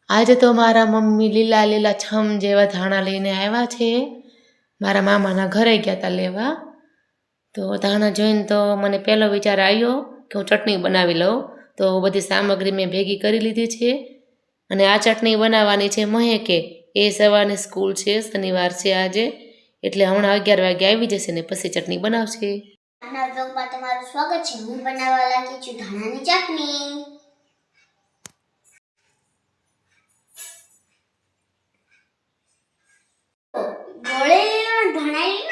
આજે તો મારા મમ્મી લીલા લીલા છમ જેવા ધાણા લઈને આવ્યા છે. મારા મામાના ઘરે ગયા હતા લેવા. તો ધાણા જોઈને તો મને પહેલો વિચાર આવ્યો કે હું ચટણી બનાવી લઉં. તો બધી સામગ્રી મેં ભેગી કરી લીધી છે અને આ ચટણી બનાવવાની છે મહેકે. એ સવારની સ્કૂલ છે, શનિવાર છે આજે, એટલે હમણાં 11 વાગે આવી જશે ને પછી ચટણી બનાવશે. આજના બ્લોગમાં તમારું સ્વાગત છે. હું બનાવવા લાગી છું ધાણાની ચટણી. ગોળે ધાણાની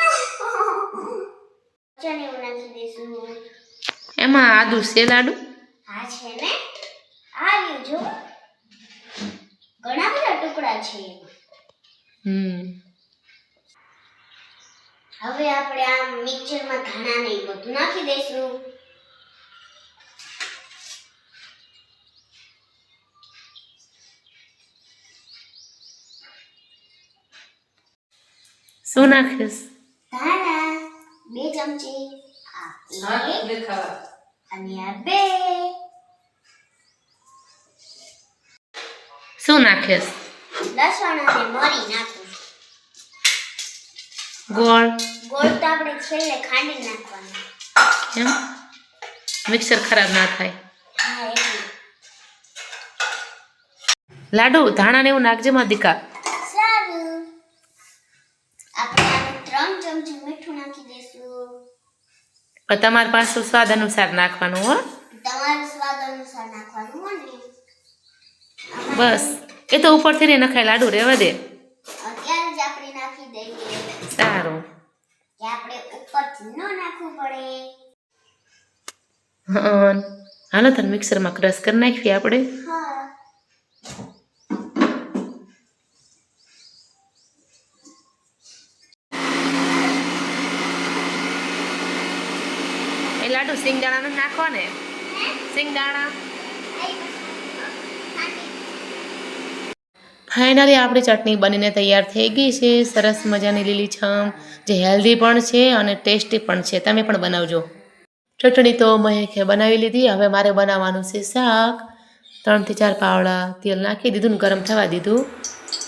ચટણી બનાવી દઈશું. એમાં આદુ છે લાડુ? હા છે ને, આવ્યું જો ઘણા બધા ટુકડા છે. હવે આપણે આ મિક્સરમાં ધાણાને બધું નાખી દઈશું. શું નાખીશ? ધાણા 2 ચમચી, આ 1 અને આ 2. શું નાખીશ? લસણ અને મરી નાખું. ગોળ ગોળ તો આપણે છેલ્લે ખાંડી નાખવાનું. એમ મિક્સર ખરાબ ના થાય. હા એટલે લાડુ ધાણાને એવું નાખજે માં દીકા. સારું. આપણે આને 3 ચમચી મીઠું નાખી દઈશું. પણ તમારી પાસે સ્વાદ અનુસાર નાખવાનું હો. તમારા સ્વાદ અનુસાર નાખવાનું હો ને. બસ એ તો ઉપરથી ને નખાય લાડુ, રહેવા દે. અત્યારે જ આપણે નાખી દઈએ. સારું. કે આપણે ઉપરથી ન નાખવું પડે. હાલો તને મિક્સરમાં ક્રશ કરી નાખીએ આપણે. હા. એ લાડુ સિંગદાણા નાખવા ને, સિંગદાણા. ફાઇનલી આપણી ચટણી બનીને તૈયાર થઈ ગઈ છે. સરસ મજાની લીલી છમ, જે હેલ્ધી પણ છે અને ટેસ્ટી પણ છે. તમે પણ બનાવજો. ચટણી તો મહેકે બનાવી લીધી. હવે મારે બનાવવાનું છે શાક. 3 થી 4 પાવડા તેલ નાખી દીધું ને ગરમ થવા દીધું.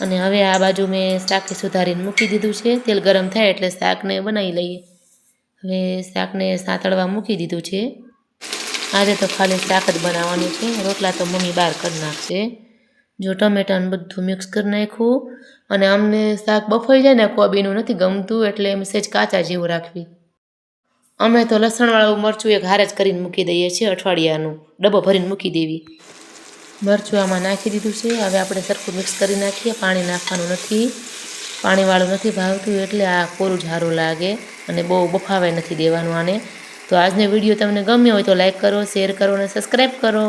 અને હવે આ બાજુ મેં શાક સુધારીને મૂકી દીધું છે. તેલ ગરમ થાય એટલે શાકને બનાવી લઈએ. હવે શાકને સાતળવા મૂકી દીધું છે. આજે તો ખાલી શાક જ બનાવવાનું છે. રોટલા તો મમ્મી બહાર કરી નાખશે. જો ટમેટાને બધું મિક્સ કરી નાખ્યું. અને અમને શાક બફાઈ જાય ને કોબીનું નથી ગમતું, એટલે એમ સહેજ કાચા જેવું રાખવી. અમે તો લસણવાળું મરચું એક હારે જ કરીને મૂકી દઈએ છીએ. અઠવાડિયાનું ડબ્બો ભરીને મૂકી દેવી. મરચું આમાં નાખી દીધું છે. હવે આપણે સરખું મિક્સ કરી નાખીએ. પાણી નાખવાનું નથી, પાણીવાળું નથી ભાવતું, એટલે આ કોરું સારું લાગે અને બહુ બફાવાય નથી દેવાનું આને. તો આજનો વિડીયો તમને ગમ્યો હોય તો લાઈક કરો, શેર કરો અને સબસ્ક્રાઈબ કરો.